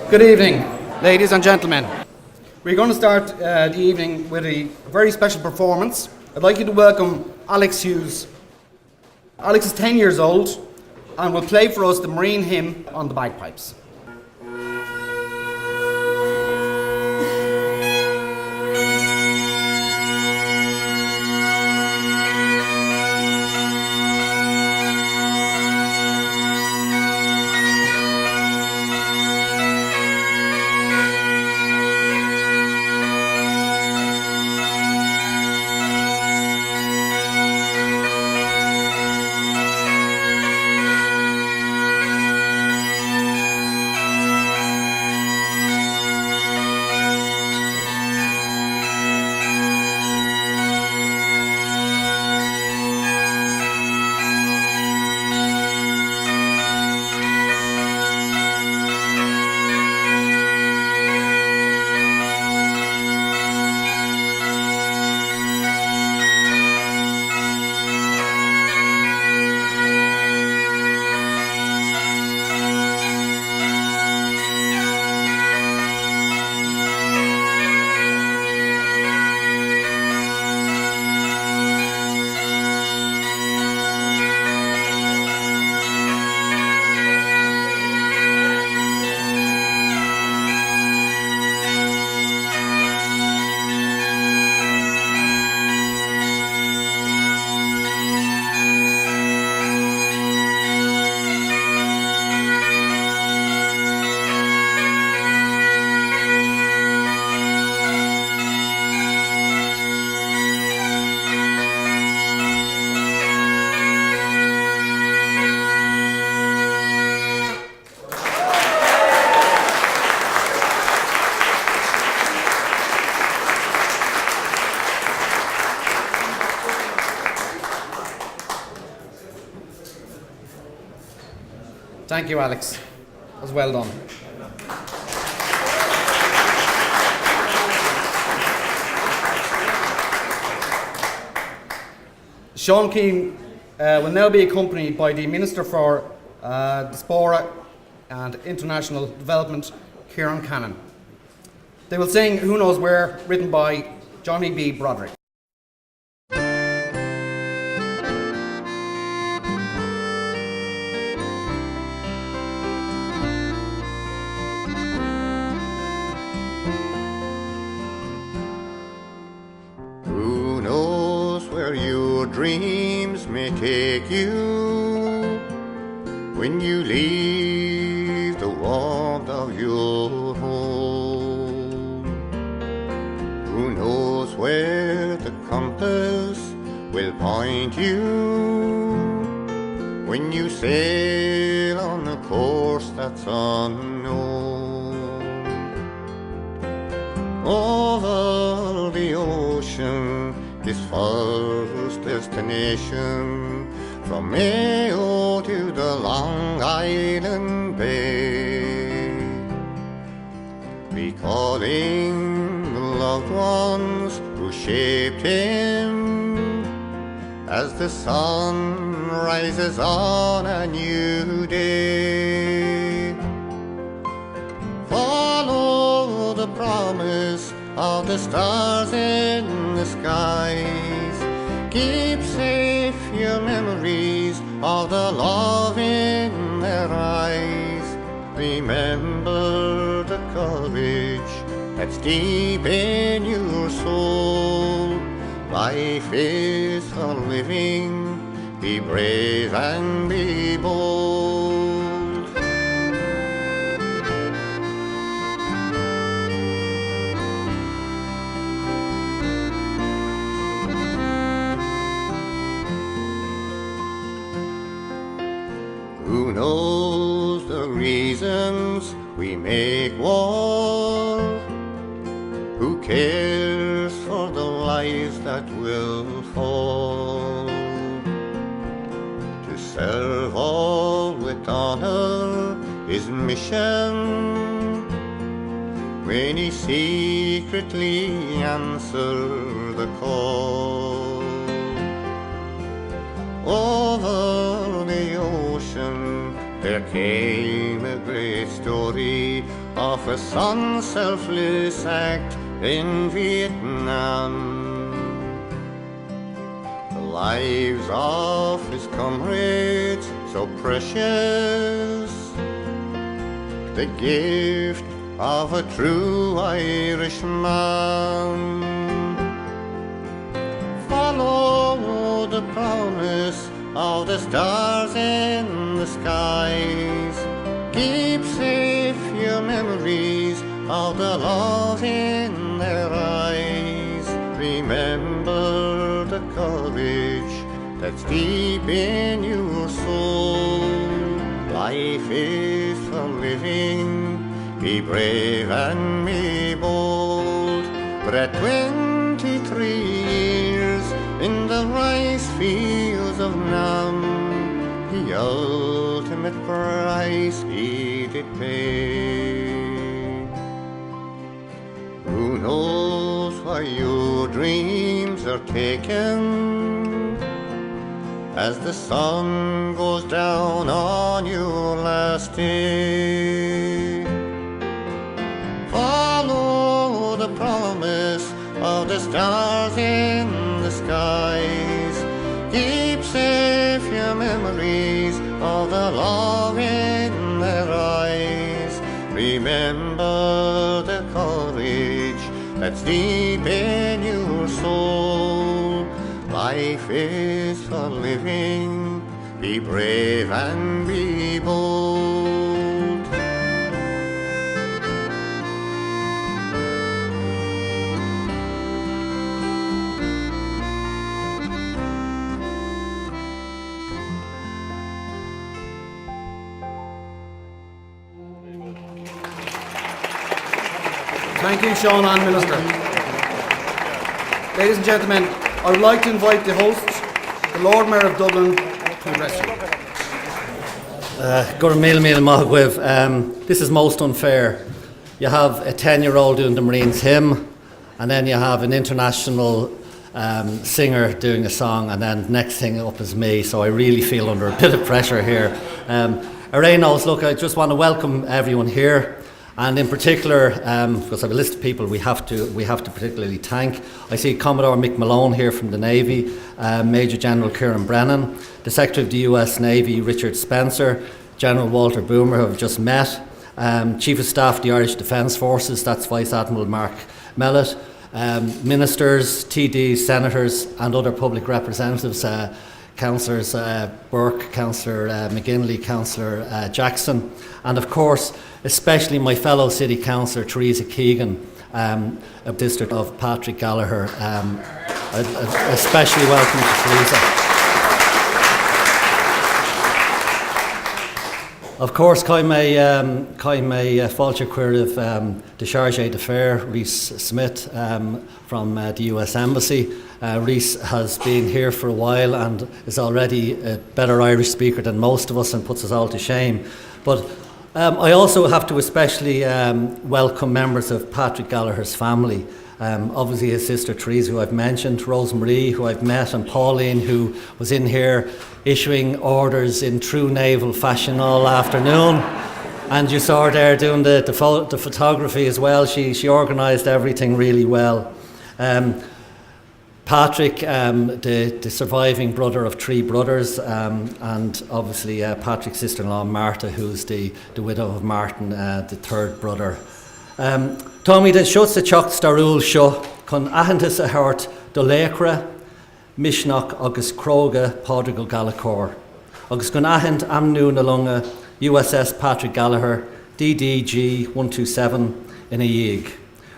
Good evening, ladies and gentlemen. We're going to start the evening with a very special performance. I'd like you to welcome Alex Hughes. Alex is 10 years old and will play for us the Marine hymn on the bagpipes. Thank you, Alex. That was well done. Sean Keane will now be accompanied by the Minister for Diaspora and International Development, Kieran Cannon. They will sing Who Knows Where, written by Johnny B. Broderick. Dreams may take you when you leave the warmth of your home. Who knows where the compass will point you when you sail on a course that's unknown. Over the ocean, this first destination, from Mayo to the Long Island Bay, recalling the loved ones who shaped him as the sun rises on a new day. Follow the promise of the stars in the skies. Keep safe your memories of the love in their eyes. Remember the courage that's deep in your soul. Life is for living. Be brave and be bold. Who knows the reasons we make war? Who cares for the lives that will fall? To serve all with honor his mission, when he secretly answered the call. Over the ocean there came a great story of a son's selfless act in Vietnam. The lives of his comrades so precious, the gift of a true Irishman. Follow the promise of the stars in the skies. Keep safe your memories of the love in their eyes. Remember the courage that's deep in your soul. Life is for living, be brave and be bold. But at 23 years in the rice fields of Nam, the ultimate price he did pay. Who knows why your dreams are taken as the sun goes down on your last day? Follow the promise of the stars in the skies. Keep safe your memories of the love in their eyes. Remember the courage that's deep in your soul. Life is for living, be brave and be bold. Thank you, Sean and Minister. Ladies and gentlemen, I would like to invite the host, the Lord Mayor of Dublin, to address you. This is most unfair. You have a 10-year-old doing the Marines hymn, and then you have an international singer doing a song, and then the next thing up is me, so I really feel under a bit of pressure here. Arenos, look, I just want to welcome everyone here. And in particular, because I have a list of people we have to particularly thank. I see Commodore Mick Malone here from the Navy, Major General Kieran Brennan, the Secretary of the US Navy Richard Spencer, General Walter Boomer, who I've just met, Chief of Staff of the Irish Defence Forces, that's Vice Admiral Mark Mellett, ministers, TDs, senators and other public representatives, Councillors Burke, Councillor McGinley, Councillor Jackson, and of course especially my fellow City Councillor Teresa Keegan, of District of Patrick Gallagher. Especially welcome to Teresa. Of course, Caime Fáilte Cuireadh de Chargé d'Affaires, Rhys Smith from the US Embassy. Rhys has been here for a while and is already a better Irish speaker than most of us and puts us all to shame. But I also have to especially welcome members of Patrick Gallagher's family. Obviously his sister Teresa, who I've mentioned, Rosemarie, who I've met, and Pauline, who was in here issuing orders in true naval fashion all afternoon. And you saw her there doing the photography as well. She organised everything really well. Patrick, the surviving brother of three brothers, and obviously Patrick's sister-in-law Martha, who's the widow of Martin, the third brother. Tommy, the shut sa teacht starúil seo chun aitheantas a thabhairt do léacra, misneach agus cróga Pádraig Gallagher, agus chun aitheant amnú na lunga USS Patrick Gallagher, DDG 127 in a dhiag.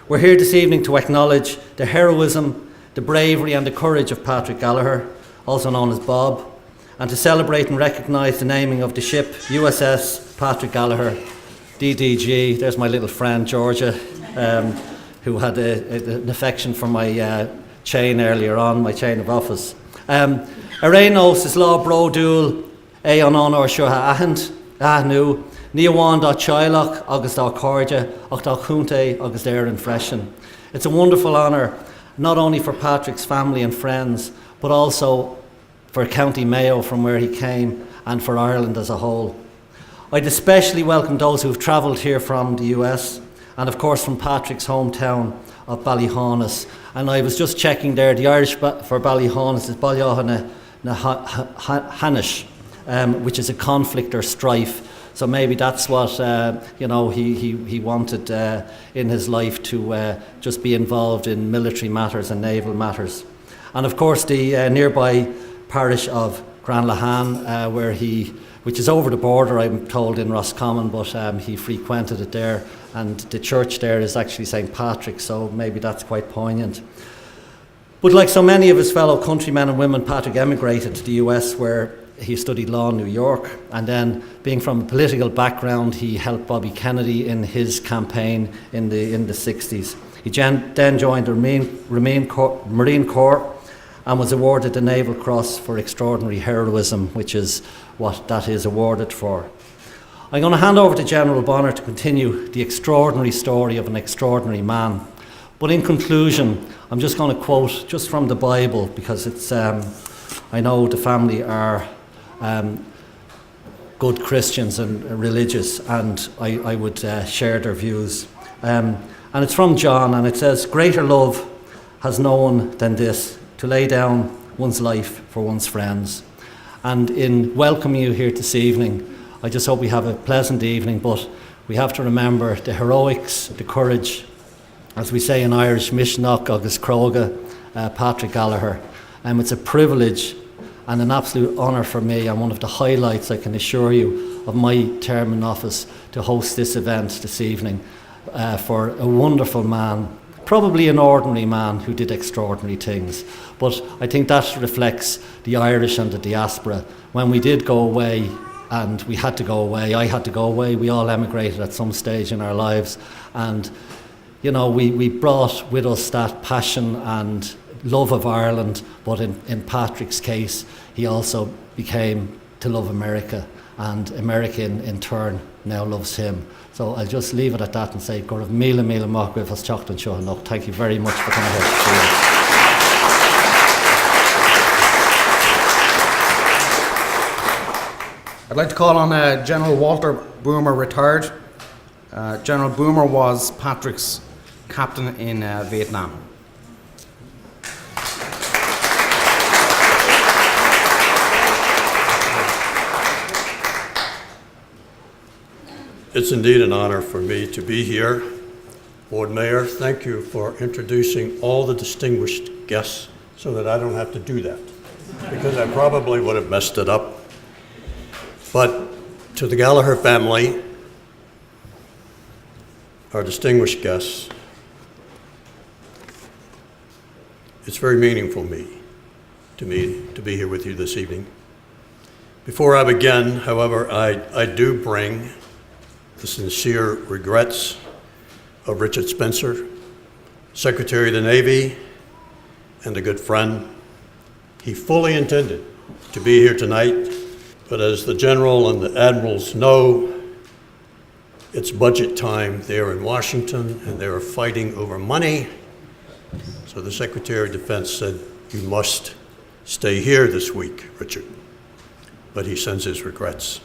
We're here this evening to acknowledge the heroism, the bravery and the courage of Patrick Gallagher, also known as Bob, and to celebrate and recognise the naming of the ship USS Patrick Gallagher, DDG. There's my little friend Georgia, who had an affection for my chain earlier on, my chain of office. Arenos is lá brodúil é an honor seo ha ahant, nu, ní amháin dá teaghlach agus dá cóide ach dá chúnta agus d'éireann freisin. It's a wonderful honour, not only for Patrick's family and friends, but also for County Mayo from where he came and for Ireland as a whole. I'd especially welcome those who've travelled here from the US and of course from Patrick's hometown of Ballyhaunis. And I was just checking there, the Irish for Ballyhaunis is Ballyhaunis na Hanish, which is a conflict or strife. So maybe that's what he wanted in his life, to just be involved in military matters and naval matters. And of course the nearby parish of Granlahan, which is over the border, I'm told, in Roscommon, but he frequented it there, and the church there is actually St. Patrick, so maybe that's quite poignant. But like so many of his fellow countrymen and women, Patrick emigrated to the US, where he studied law in New York, and then, being from a political background, he helped Bobby Kennedy in his campaign in the 60s. He then joined the Marine Corps and was awarded the Naval Cross for extraordinary heroism, which is what that is awarded for. I'm going to hand over to General Bonner to continue the extraordinary story of an extraordinary man. But in conclusion, I'm just going to quote just from the Bible, because it's I know the family are good Christians and religious, and I would share their views. And it's from John, and it says, "Greater love has no one than this, to lay down one's life for one's friends." And in welcoming you here this evening, I just hope we have a pleasant evening, but we have to remember the heroics, the courage, as we say in Irish, Mishnach agus Croga, Patrick Gallagher. It's a privilege and an absolute honour for me, and one of the highlights, I can assure you, of my term in office, to host this event this evening for a wonderful man, probably an ordinary man who did extraordinary things. But I think that reflects the Irish and the diaspora. When we did go away, and we had to go away, I had to go away, we all emigrated at some stage in our lives, and we brought with us that passion and love of Ireland, but in Patrick's case, he also became to love America, and America in turn now loves him. So I'll just leave it at that and say, Gurv Mila Mila Machwif has Chocht and Shohanok. Thank you very much for coming here. I'd like to call on General Walter Boomer, retired. General Boomer was Patrick's captain in Vietnam. It's indeed an honor for me to be here. Lord Mayor, thank you for introducing all the distinguished guests so that I don't have to do that, because I probably would have messed it up. But to the Gallagher family, our distinguished guests, it's very meaningful to me to be here with you this evening. Before I begin, however, I do bring the sincere regrets of Richard Spencer, Secretary of the Navy and a good friend. He fully intended to be here tonight, but as the General and the Admirals know, it's budget time there in Washington, and they are fighting over money. So the Secretary of Defense said, "You must stay here this week, Richard." But he sends his regrets.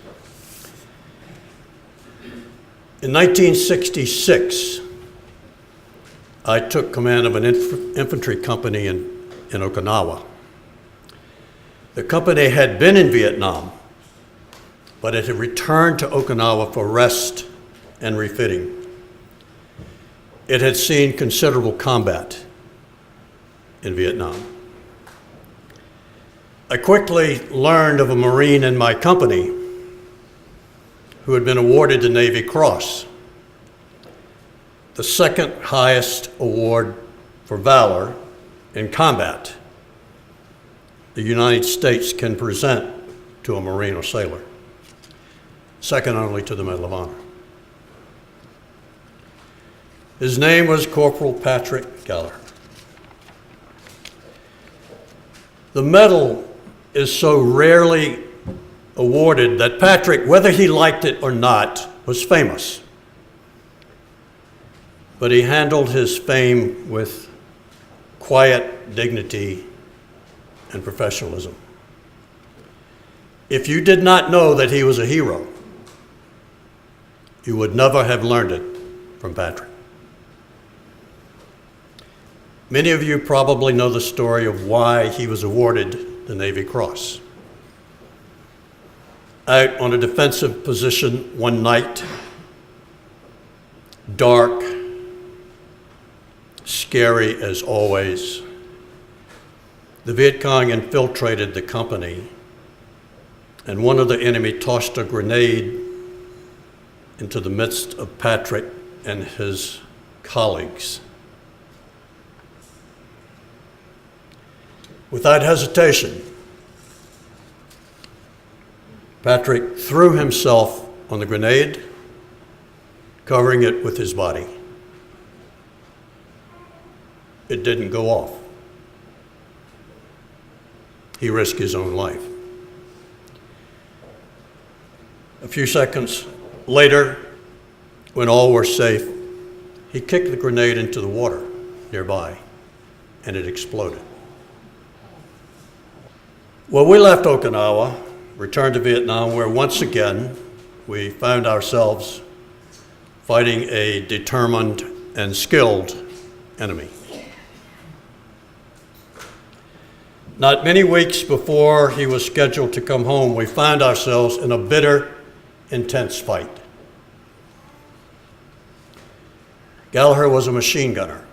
In 1966, I took command of an infantry company in Okinawa. The company had been in Vietnam, but it had returned to Okinawa for rest and refitting. It had seen considerable combat in Vietnam. I quickly learned of a Marine in my company who had been awarded the Navy Cross, the second highest award for valor in combat the United States can present to a Marine or sailor, second only to the Medal of Honor. His name was Corporal Patrick Gallagher. The medal is so rarely awarded that Patrick, whether he liked it or not, was famous. But he handled his fame with quiet dignity and professionalism. If you did not know that he was a hero, you would never have learned it from Patrick. Many of you probably know the story of why he was awarded the Navy Cross. Out on a defensive position one night, dark, scary as always, the Viet Cong infiltrated the company, and one of the enemy tossed a grenade into the midst of Patrick and his colleagues. Without hesitation, Patrick threw himself on the grenade, covering it with his body. It didn't go off. He risked his own life. A few seconds later, when all were safe, he kicked the grenade into the water nearby, and it exploded. Well, we left Okinawa, returned to Vietnam, where once again we found ourselves fighting a determined and skilled enemy. Not many weeks before he was scheduled to come home, we found ourselves in a bitter, intense fight. Gallagher was a machine gunner.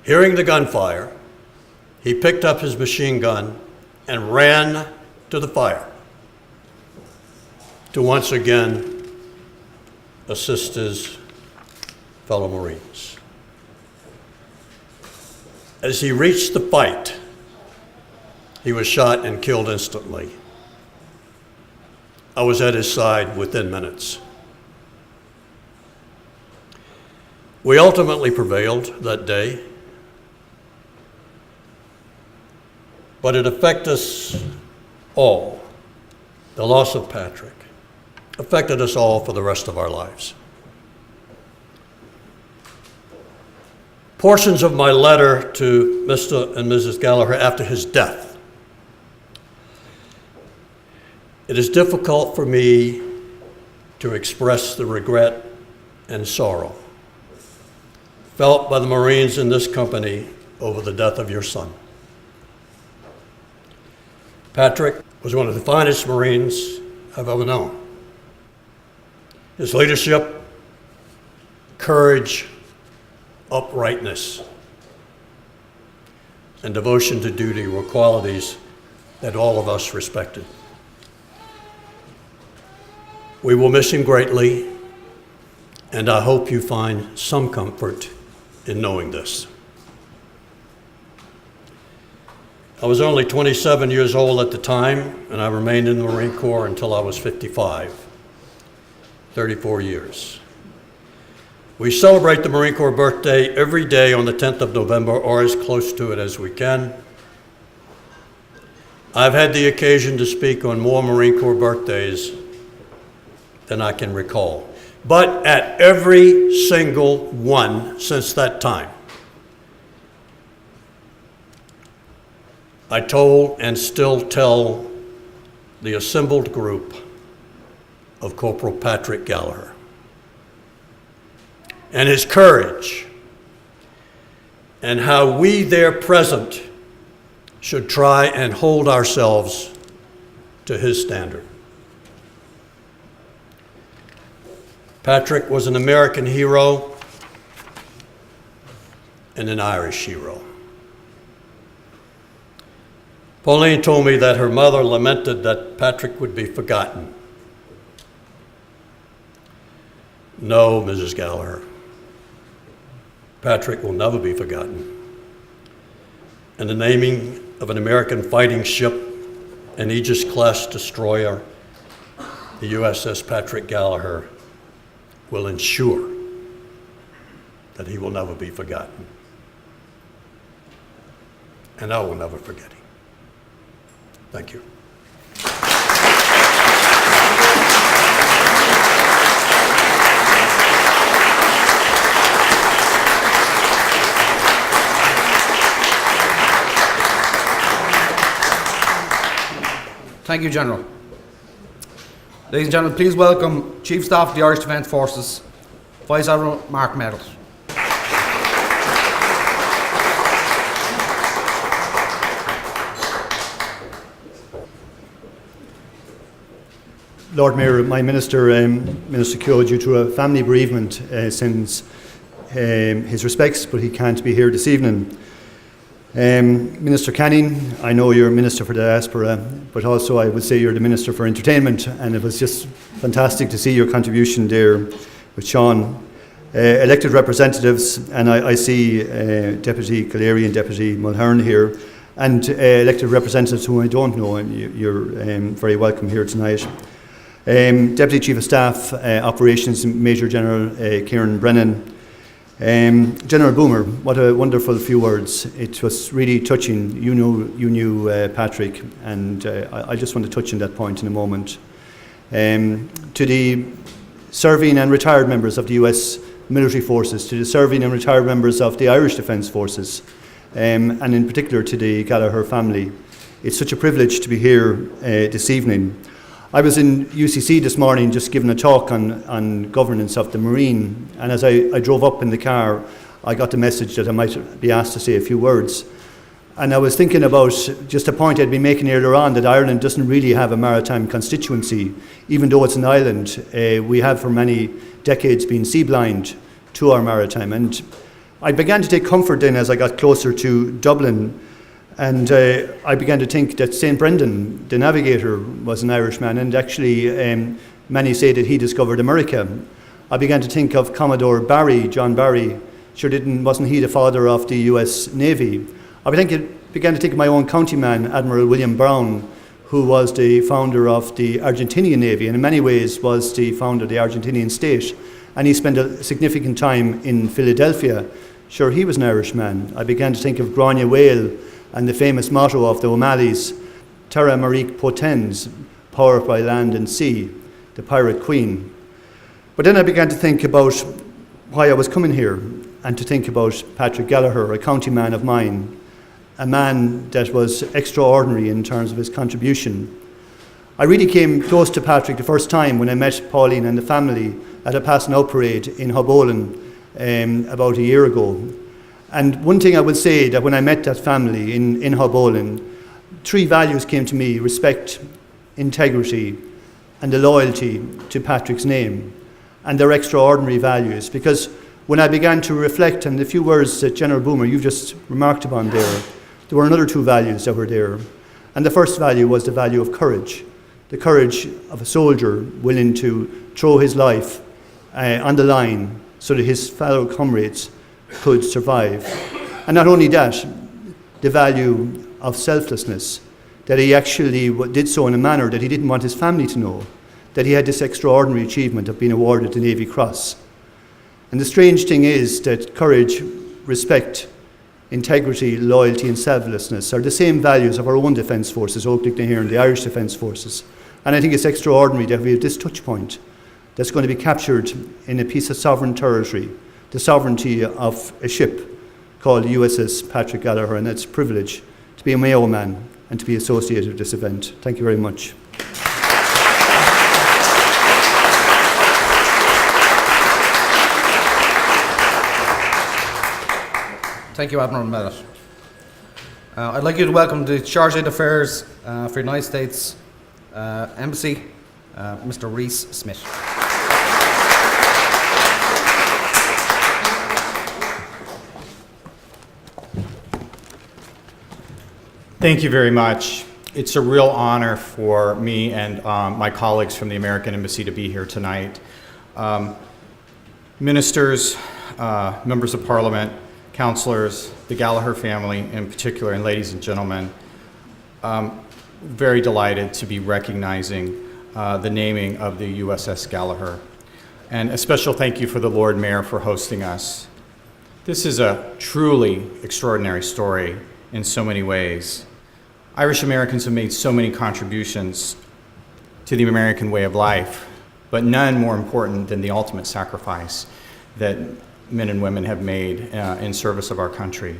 Hearing the gunfire, he picked up his machine gun and ran to the fire to once again assist his fellow Marines. As he reached the fight, he was shot and killed instantly. I was at his side within minutes. We ultimately prevailed that day, but it affected us all. The loss of Patrick affected us all for the rest of our lives. Portions of my letter to Mr. and Mrs. Gallagher after his death. It is difficult for me to express the regret and sorrow felt by the Marines in this company over the death of your son. Patrick was one of the finest Marines I've ever known. His leadership, courage, uprightness, and devotion to duty were qualities that all of us respected. We will miss him greatly, and I hope you find some comfort in knowing this. I was only 27 years old at the time, and I remained in the Marine Corps until I was 55, 34 years. We celebrate the Marine Corps birthday every day on the 10th of November, or as close to it as we can. I've had the occasion to speak on more Marine Corps birthdays than I can recall. But at every single one since that time, I told and still tell the assembled group of Corporal Patrick Gallagher and his courage, and how we there present should try and hold ourselves to his standard. Patrick was an American hero and an Irish hero. Pauline told me that her mother lamented that Patrick would be forgotten. No, Mrs. Gallagher, Patrick will never be forgotten. And the naming of an American fighting ship, an Aegis-class destroyer, the USS Patrick Gallagher, will ensure that he will never be forgotten. And I will never forget him. Thank you. Thank you, General. Ladies and gentlemen, please welcome Chief Staff of the Irish Defence Forces, Vice Admiral Mark Meadows. Lord Mayor, my Minister, Minister Keogh, due to a family bereavement, sends his respects, but he can't be here this evening. Minister Canning, I know you're Minister for Diaspora, but also I would say you're the Minister for Entertainment, and it was just fantastic to see your contribution there with Sean. Elected representatives, and I see Deputy Galleri and Deputy Mulhern here, and elected representatives whom I don't know, and you're very welcome here tonight. Deputy Chief of Staff, Operations Major General Kieran Brennan. General Boomer, what a wonderful few words. It was really touching. You knew Patrick, and I just want to touch on that point in a moment. To the serving and retired members of the US military forces, to the serving and retired members of the Irish Defence Forces, and in particular to the Gallagher family. It's such a privilege to be here this evening. I was in UCC this morning just giving a talk on governance of the Marine, and as I drove up in the car, I got the message that I might be asked to say a few words. And I was thinking about just a point I'd been making earlier on, that Ireland doesn't really have a maritime constituency. Even though it's an island, we have for many decades been sea blind to our maritime. And I began to take comfort then as I got closer to Dublin. And I began to think that St. Brendan, the navigator, was an Irishman, and actually many say that he discovered America. I began to think of Commodore Barry, John Barry. Wasn't he the father of the US Navy? I began to think of my own countryman, Admiral William Brown, who was the founder of the Argentinian Navy, and in many ways was the founder of the Argentinian state. And he spent a significant time in Philadelphia. Sure, he was an Irishman. I began to think of Grania Whale, and the famous motto of the O'Malley's, Terra Marique Potens, power by land and sea, the pirate queen. But then I began to think about why I was coming here, and to think about Patrick Gallagher, a county man of mine, a man that was extraordinary in terms of his contribution. I really came close to Patrick the first time when I met Pauline and the family at a passing out parade in Hoboken about a year ago. And one thing I would say, that when I met that family in Hoboken, three values came to me: respect, integrity, and the loyalty to Patrick's name. And they're extraordinary values, because when I began to reflect on the few words that General Boomer, you just remarked upon there were another two values that were there. And the first value was the value of courage, the courage of a soldier willing to throw his life on the line so that his fellow comrades could survive. And not only that, the value of selflessness, that he actually did so in a manner that he didn't want his family to know, that he had this extraordinary achievement of being awarded the Navy Cross. And the strange thing is that courage, respect, integrity, loyalty and selflessness are the same values of our own defence forces, Oakland here and the Irish Defence Forces. And I think it's extraordinary that we have this touch point that's going to be captured in a piece of sovereign territory, the sovereignty of a ship called USS Patrick Gallagher, and it's a privilege to be a Mayo man and to be associated with this event. Thank you very much. Thank you, Admiral Meadows. I'd like you to welcome the Chargé d'Affaires for the United States Embassy, Mr. Reese Smith. Thank you very much. It's a real honor for me and my colleagues from the American Embassy to be here tonight. Ministers, members of Parliament, councillors, the Gallagher family in particular, and ladies and gentlemen, very delighted to be recognizing the naming of the USS Gallagher. And a special thank you for the Lord Mayor for hosting us. This is a truly extraordinary story in so many ways. Irish Americans have made so many contributions to the American way of life, but none more important than the ultimate sacrifice that men and women have made in service of our country.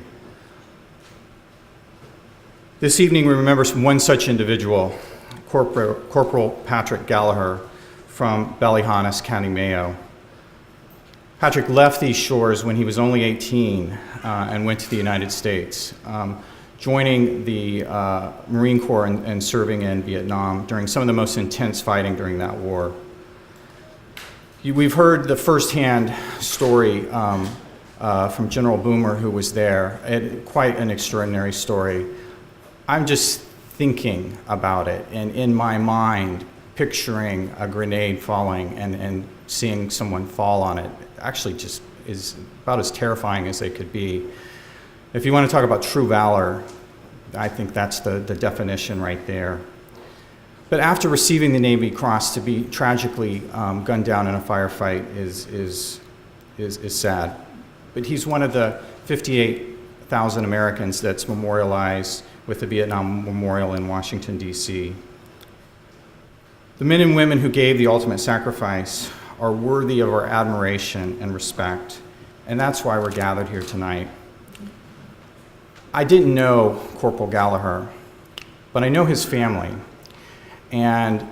This evening we remember one such individual, Corporal Patrick Gallagher, from Ballyhonus, County Mayo. Patrick left these shores when he was only 18 and went to the United States, joining the Marine Corps and serving in Vietnam during some of the most intense fighting during that war. We've heard the firsthand story from General Boomer, who was there. Quite an extraordinary story. I'm just thinking about it, and in my mind, picturing a grenade falling and seeing someone fall on it actually just is about as terrifying as they could be. If you want to talk about true valor, I think that's the definition right there. But after receiving the Navy Cross, to be tragically gunned down in a firefight is sad. But he's one of the 58,000 Americans that's memorialized with the Vietnam Memorial in Washington, D.C. The men and women who gave the ultimate sacrifice are worthy of our admiration and respect, and that's why we're gathered here tonight. I didn't know Corporal Gallagher, but I know his family, and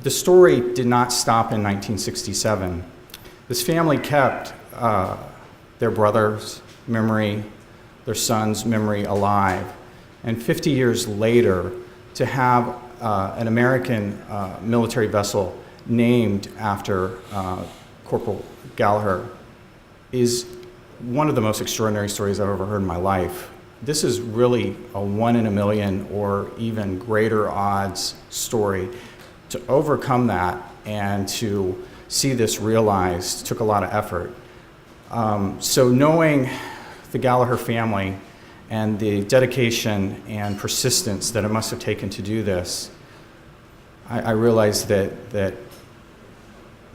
the story did not stop in 1967. This family kept their brother's memory, their son's memory alive, and 50 years later, to have an American military vessel named after Corporal Gallagher is one of the most extraordinary stories I've ever heard in my life. This is really a 1 in a million or even greater odds story. To overcome that and to see this realized took a lot of effort. So knowing the Gallagher family and the dedication and persistence that it must have taken to do this, I realized that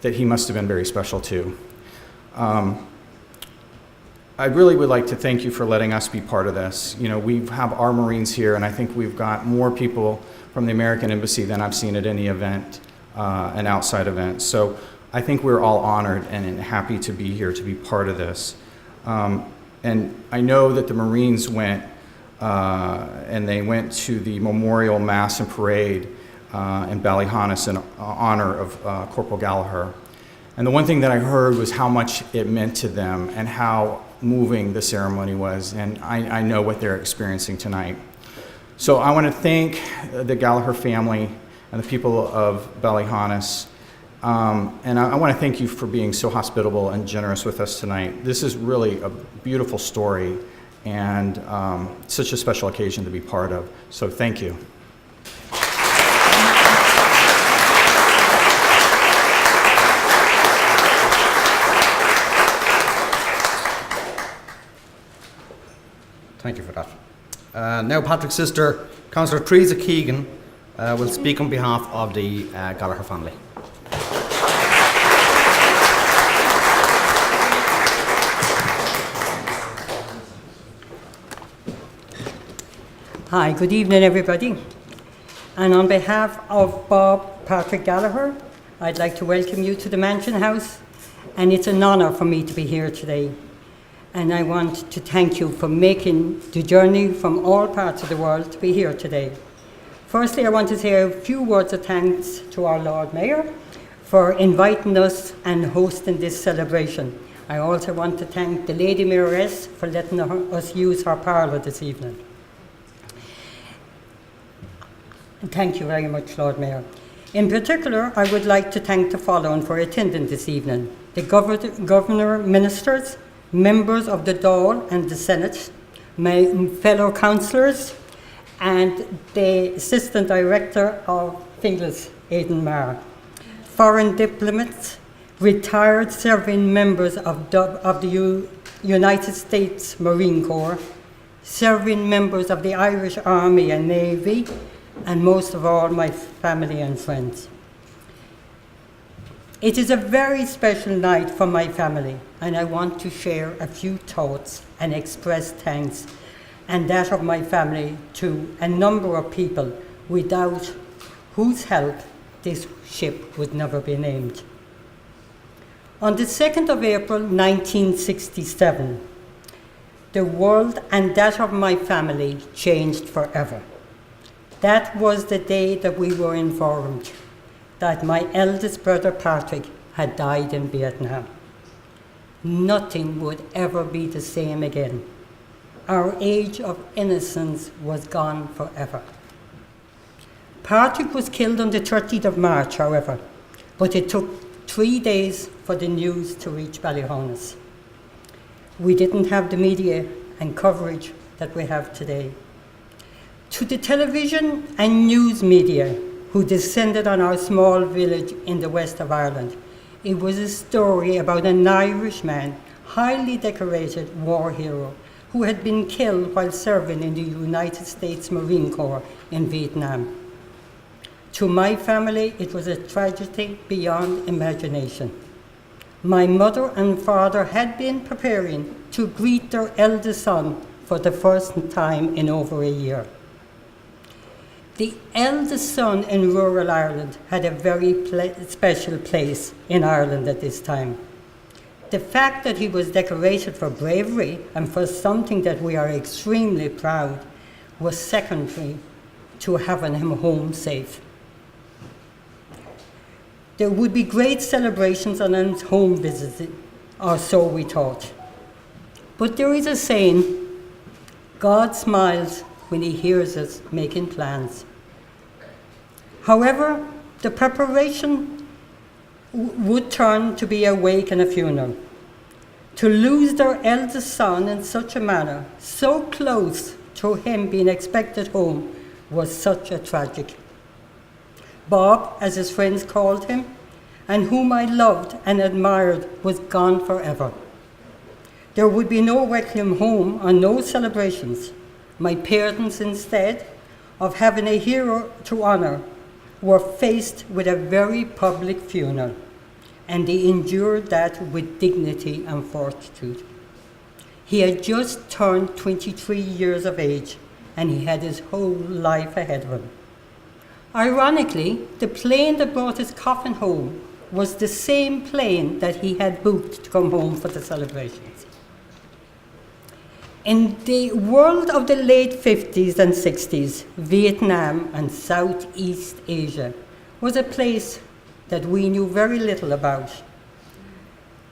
he must have been very special too. I really would like to thank you for letting us be part of this. You know, we have our Marines here, and I think we've got more people from the American Embassy than I've seen at any event, an outside event. So I think we're all honored and happy to be here to be part of this. And I know that the Marines went, and they went to the Memorial Mass and Parade in Ballyhonus in honor of Corporal Gallagher. And the one thing that I heard was how much it meant to them and how moving the ceremony was, and I know what they're experiencing tonight. So I want to thank the Gallagher family and the people of Ballyhonus, and I want to thank you for being so hospitable and generous with us tonight. This is really a beautiful story and such a special occasion to be part of, so thank you. Thank you for that. Now Patrick's sister, Councillor Teresa Keegan, will speak on behalf of the Gallagher family. Hi, good evening everybody. And on behalf of Bob Patrick Gallagher, I'd like to welcome you to the Mansion House, and it's an honour for me to be here today. And I want to thank you for making the journey from all parts of the world to be here today. Firstly, I want to say a few words of thanks to our Lord Mayor for inviting us and hosting this celebration. I also want to thank the Lady Mayoress for letting us use her parlour this evening. And thank you very much, Lord Mayor. In particular, I would like to thank the following for attending this evening: the Governor, Ministers, members of the Dáil and the Senate, my fellow councillors, and the Assistant Director of Finglas, Aidan Marr, foreign diplomats, retired serving members of the United States Marine Corps, serving members of the Irish Army and Navy, and most of all, my family and friends. It is a very special night for my family, and I want to share a few thoughts and express thanks, and that of my family, to a number of people without whose help this ship would never be named. On the 2nd of April 1967, the world and that of my family changed forever. That was the day that we were informed that my eldest brother Patrick had died in Vietnam. Nothing would ever be the same again. Our age of innocence was gone forever. Patrick was killed on the 30th of March, however, but it took 3 days for the news to reach Ballyhonus. We didn't have the media and coverage that we have today. To the television and news media who descended on our small village in the west of Ireland, it was a story about an Irishman, highly decorated war hero, who had been killed while serving in the United States Marine Corps in Vietnam. To my family, it was a tragedy beyond imagination. My mother and father had been preparing to greet their eldest son for the first time in over a year. The eldest son in rural Ireland had a very special place in Ireland at this time. The fact that he was decorated for bravery and for something that we are extremely proud was secondary to having him home safe. There would be great celebrations on his home visit, or so we thought. But there is a saying, God smiles when he hears us making plans. However, the preparation would turn to be a wake and a funeral. To lose their eldest son in such a manner, so close to him being expected home, was such a tragic. Bob, as his friends called him, and whom I loved and admired, was gone forever. There would be no welcome home and no celebrations. My parents, instead of having a hero to honour, were faced with a very public funeral, and they endured that with dignity and fortitude. He had just turned 23 years of age, and he had his whole life ahead of him. Ironically, the plane that brought his coffin home was the same plane that he had booked to come home for the celebrations. In the world of the late 50s and 60s, Vietnam and Southeast Asia was a place that we knew very little about,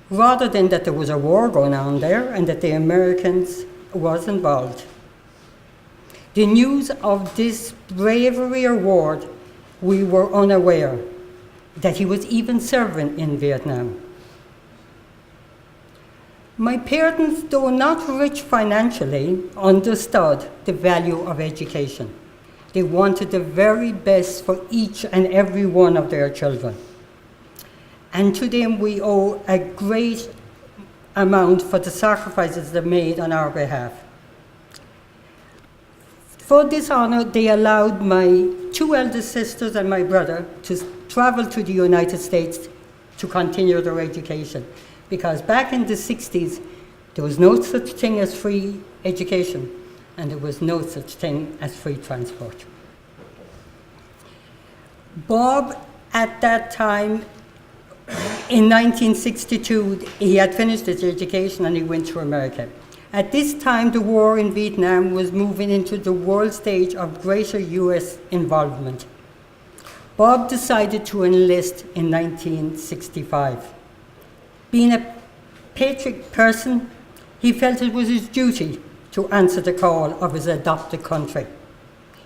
rather than that there was a war going on there and that the Americans was involved. The news of this bravery award, we were unaware that he was even serving in Vietnam. My parents, though not rich financially, understood the value of education. They wanted the very best for each and every one of their children. And to them we owe a great amount for the sacrifices they made on our behalf. For this honor, they allowed my 2 eldest sisters and my brother to travel to the United States to continue their education. Because back in the 60s, there was no such thing as free education, and there was no such thing as free transport. Bob, at that time, in 1962, he had finished his education and he went to America. At this time, the war in Vietnam was moving into the world stage of greater US involvement. Bob decided to enlist in 1965. Being a patriot person, he felt it was his duty to answer the call of his adopted country.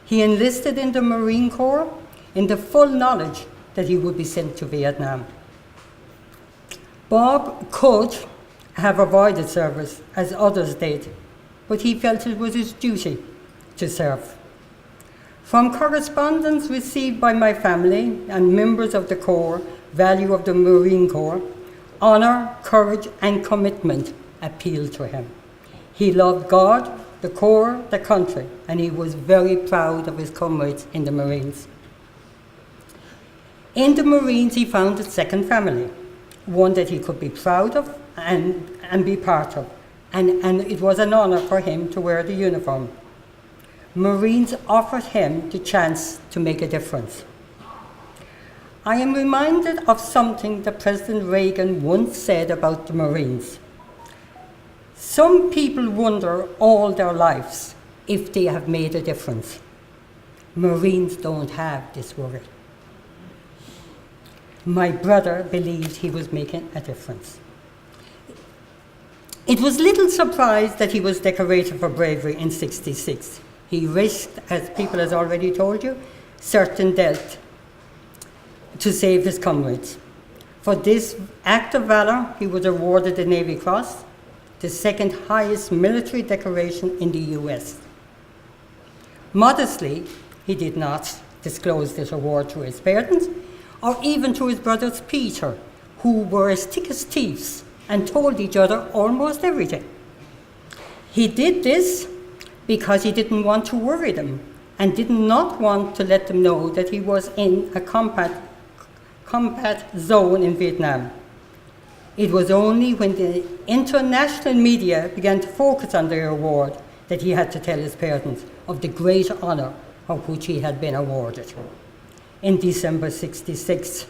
He enlisted in the Marine Corps in the full knowledge that he would be sent to Vietnam. Bob could have avoided service, as others did, but he felt it was his duty to serve. From correspondence received by my family and members of the Corps, value of the Marine Corps, honor, courage, and commitment appealed to him. He loved God, the Corps, the country, and he was very proud of his comrades in the Marines. In the Marines, he found a second family, one that he could be proud of and be part of, and it was an honor for him to wear the uniform. Marines offered him the chance to make a difference. I am reminded of something that President Reagan once said about the Marines. Some people wonder all their lives if they have made a difference. Marines don't have this worry. My brother believed he was making a difference. It was little surprise that he was decorated for bravery in '66. He risked, as people has already told you, certain death to save his comrades. For this act of valor, he was awarded the Navy Cross, the second highest military decoration in the US. Modestly, he did not disclose this award to his parents or even to his brothers Peter, who were as thick as thieves and told each other almost everything. He did this because he didn't want to worry them and did not want to let them know that he was in a combat zone in Vietnam. It was only when the international media began to focus on the award that he had to tell his parents of the great honour of which he had been awarded. In December '66,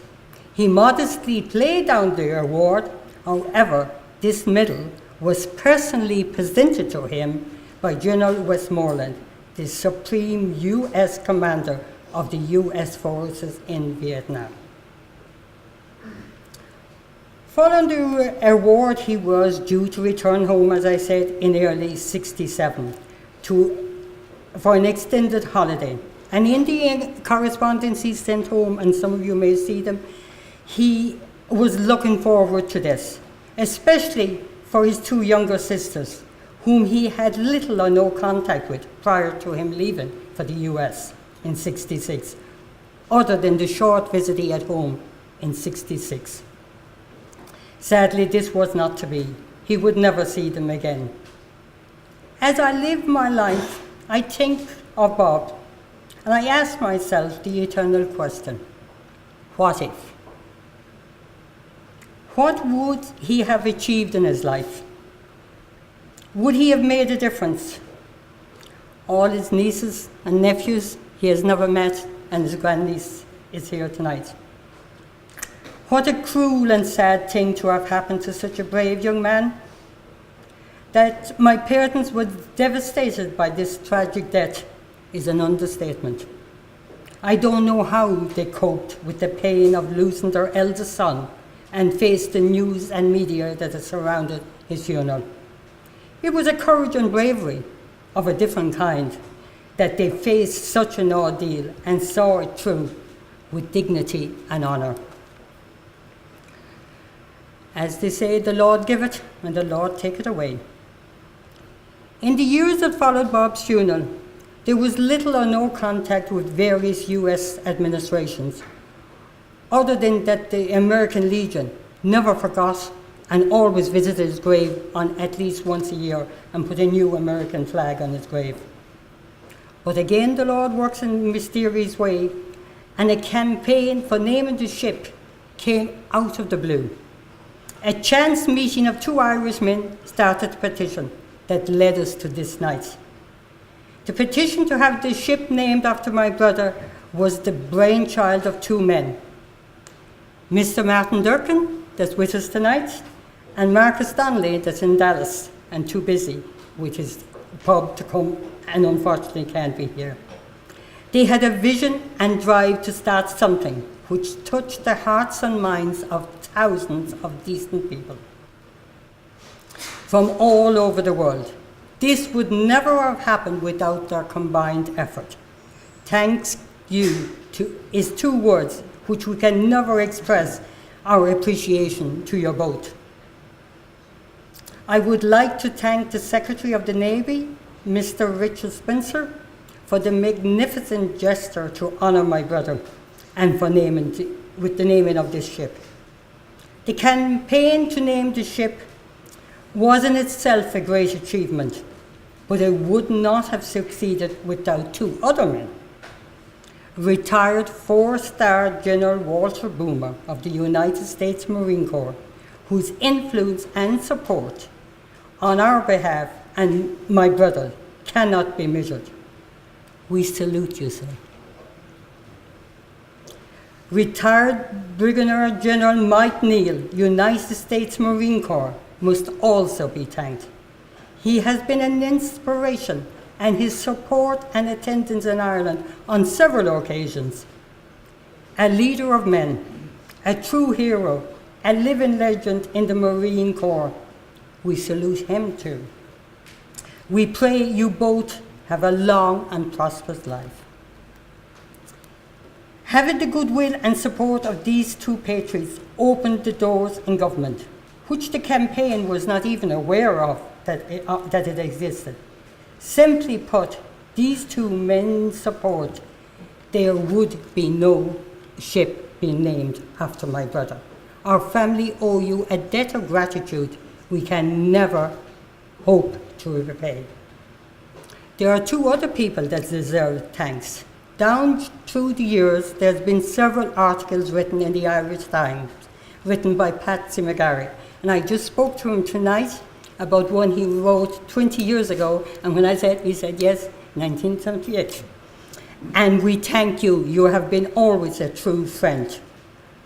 he modestly played down the award. However, this medal was personally presented to him by General Westmoreland, the Supreme U.S. Commander of the U.S. forces in Vietnam. Following the award, he was due to return home, as I said, in early '67 for an extended holiday. And in the correspondence he sent home, and some of you may see them, he was looking forward to this, especially for his two younger sisters, whom he had little or no contact with prior to him leaving for the US in '66, other than the short visit he had home in '66. Sadly, this was not to be. He would never see them again. As I live my life, I think of Bob, and I ask myself the eternal question, what if? What would he have achieved in his life? Would he have made a difference? All his nieces and nephews he has never met, and his grandniece is here tonight. What a cruel and sad thing to have happened to such a brave young man. That my parents were devastated by this tragic death is an understatement. I don't know how they coped with the pain of losing their eldest son and faced the news and media that had surrounded his funeral. It was a courage and bravery of a different kind that they faced such an ordeal and saw it through with dignity and honour. As they say, the Lord give it and the Lord take it away. In the years that followed Bob's funeral, there was little or no contact with various US administrations, other than that the American Legion never forgot and always visited his grave on at least once a year and put a new American flag on his grave. But again, the Lord works in a mysterious way, and a campaign for naming the ship came out of the blue. A chance meeting of two Irishmen started a petition that led us to this night. The petition to have the ship named after my brother was the brainchild of two men, Mr. Martin Durkin, that's with us tonight, and Marcus Donnelly, that's in Dallas and too busy with his pub to come and unfortunately can't be here. They had a vision and drive to start something which touched the hearts and minds of thousands of decent people from all over the world. This would never have happened without their combined effort. Thanks you is two words which we can never express our appreciation to you both. I would like to thank the Secretary of the Navy, Mr. Richard Spencer, for the magnificent gesture to honour my brother and for with the naming of this ship. The campaign to name the ship was in itself a great achievement, but it would not have succeeded without two other men. Retired four-star General Walter Boomer of the United States Marine Corps, whose influence and support on our behalf and my brother cannot be measured. We salute you, sir. Retired Brigadier General Mike Neal, United States Marine Corps, must also be thanked. He has been an inspiration, and his support and attendance in Ireland on several occasions. A leader of men, a true hero, a living legend in the Marine Corps. We salute him too. We pray you both have a long and prosperous life. Having the goodwill and support of these two patriots opened the doors in government, which the campaign was not even aware of that it existed. Simply put, these two men's support, there would be no ship being named after my brother. Our family owe you a debt of gratitude we can never hope to repay. There are two other people that deserve thanks. Down through the years, there's been several articles written in the Irish Times, written by Patsy McGarry. And I just spoke to him tonight about one he wrote 20 years ago. And when I said, he said, yes, 1978. And we thank you. You have been always a true friend.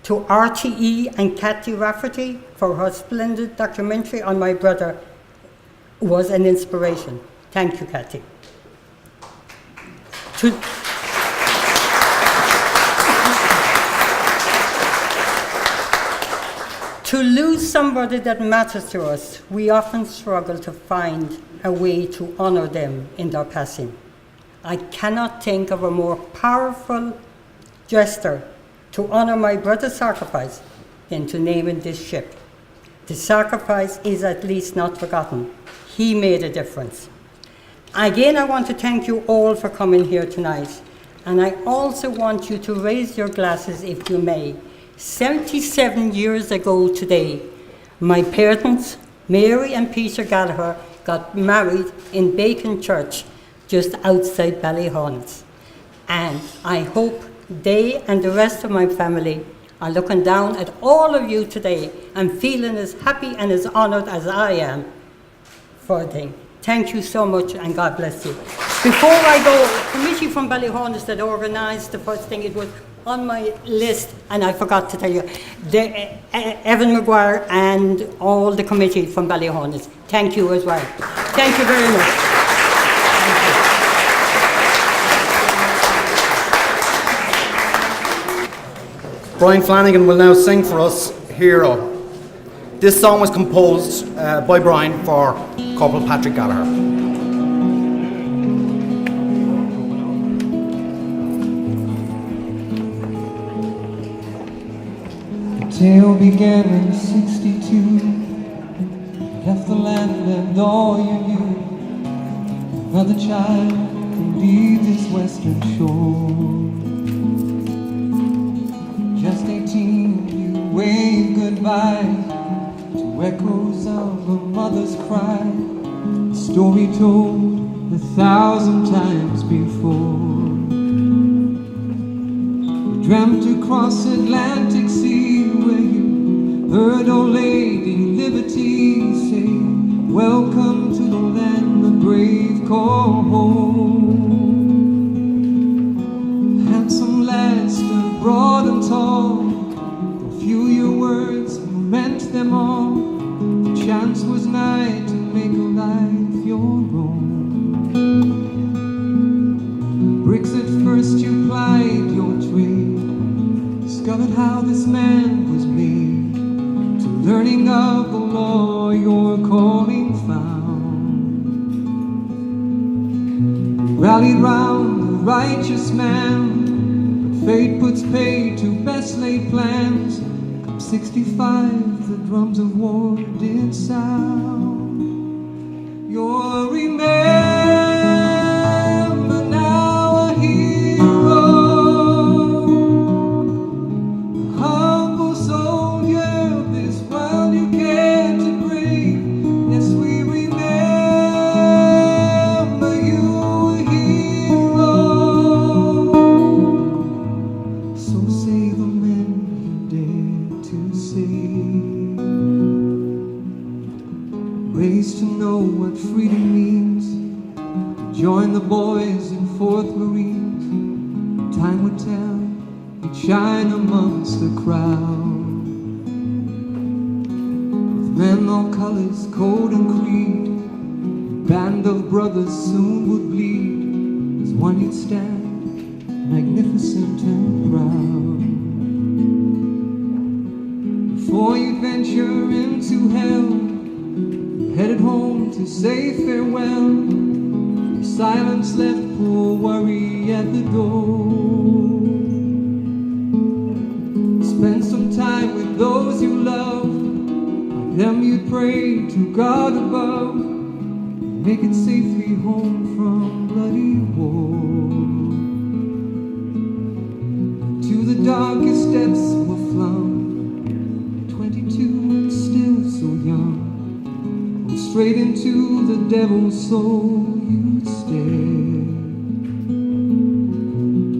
To RTE and Kathy Rafferty for her splendid documentary on my brother was an inspiration. Thank you, Kathy. To lose somebody that matters to us, we often struggle to find a way to honor them in their passing. I cannot think of a more powerful gesture to honor my brother's sacrifice than to name this ship. The sacrifice is at least not forgotten. He made a difference. Again, I want to thank you all for coming here tonight. And I also want you to raise your glasses if you may. 77 years ago today, my parents, Mary and Peter Gallagher, got married in Bacon Church, just outside Ballyhonnet. And I hope they and the rest of my family are looking down at all of you today and feeling as happy and as honoured as I am for a thing. Thank you so much and God bless you. Before I go, the committee from Ballyhonnet that organised the first thing, it was on my list, and I forgot to tell you, Evan Maguire and all the committee from Ballyhonnet. Thank you as well. Thank you very much. Brian Flanagan will now sing for us Hero. This song was composed by Brian for Corporal Patrick Gallagher. Tale began in '62. Left the land and all you knew. Another child to leave this western shore. Just 18, you waved goodbye to echoes of a mother's cry. A story told 1,000 times before. You dreamt across Atlantic Sea, where you heard old Lady Liberty say, welcome to the land the brave call home. Handsome lad stood broad and tall, though few your words meant them all. The chance was nigh to make a life your own. Bricks at first you plied your trade, discovered how this man was made, to learning of the law your calling found. Rallied round the righteous man, but fate puts pay to best laid plans. Come 65, the drums of war did sound. You'll remember now a hero, humble soldier of this world you cared to brave. Yes, we remember you a hero. So say the men you dared to save. Raised to know what freedom means, join the boys in 4th Marines. Time would tell, you'd shine amongst the crowd. With men all colors, code and creed, a band of brothers soon would bleed. As one you'd stand, magnificent and proud. to say farewell. Your silence left poor worry at the door. Spend some time with those you love. Like them you'd pray to God above. Make it safely home from bloody war. To the darkest depths were flung. 22 and still so young. Straight into the devil's soul you'd stare.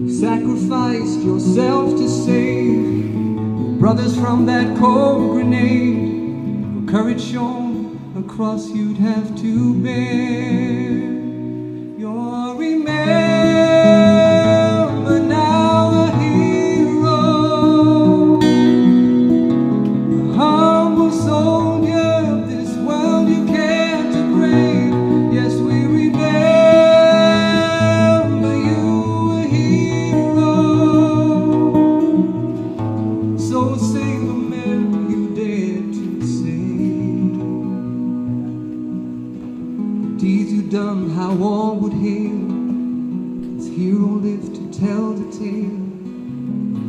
You sacrificed yourself to save your brothers from that cold grenade. For courage shown, a cross you'd have to bear. You're remembered now, a hero, a humble soldier. Done how all would hail. His hero lived to tell the tale.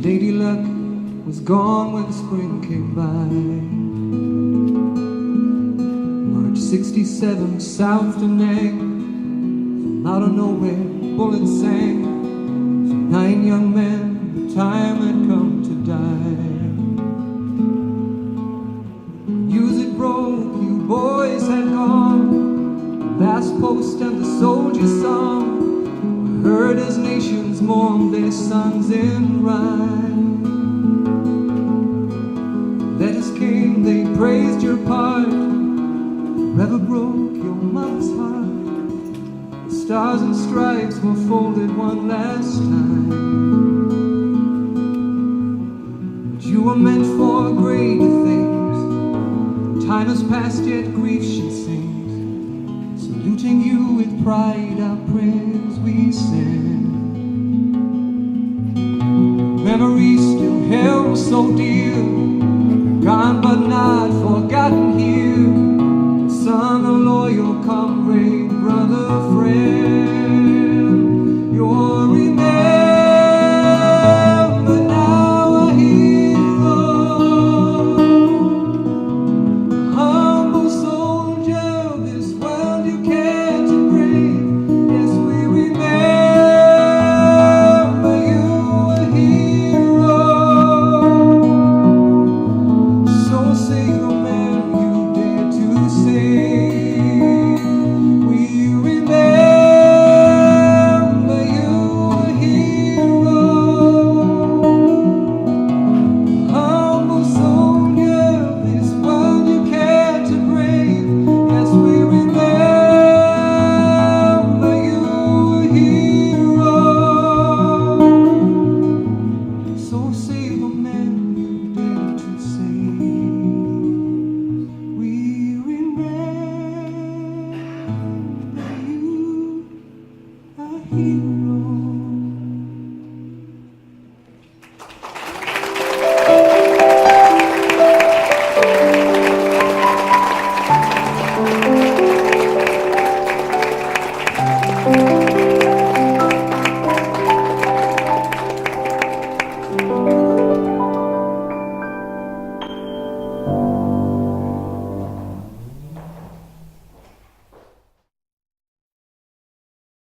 Lady Luck was gone when spring came by. March 67, south to Nang. From out of nowhere, bullets sang. For 9 young men, the time had come to die. Music broke, you boys had gone. Last post and the soldier's song were heard as nations mourned their sons in rhyme. Letters came, they praised your part. Forever broke your mother's heart. The stars and stripes were folded one last time. But you were meant for greater things. Time has passed, yet grief should sing. Saluting you with pride, our prayers we send. Memories still held so dear, gone but not forgotten here. Son, a loyal comrade, brother, friend. You're remembered now, a hero, a humble soldier of this world you cared to brave. Yes, we remember you, a hero. So say the man you dared to save. We remember you, a hero, humble soldier of this world you cared to brave. Yes, we remember you, a hero. So say the man you dared to save. We remember you, a hero.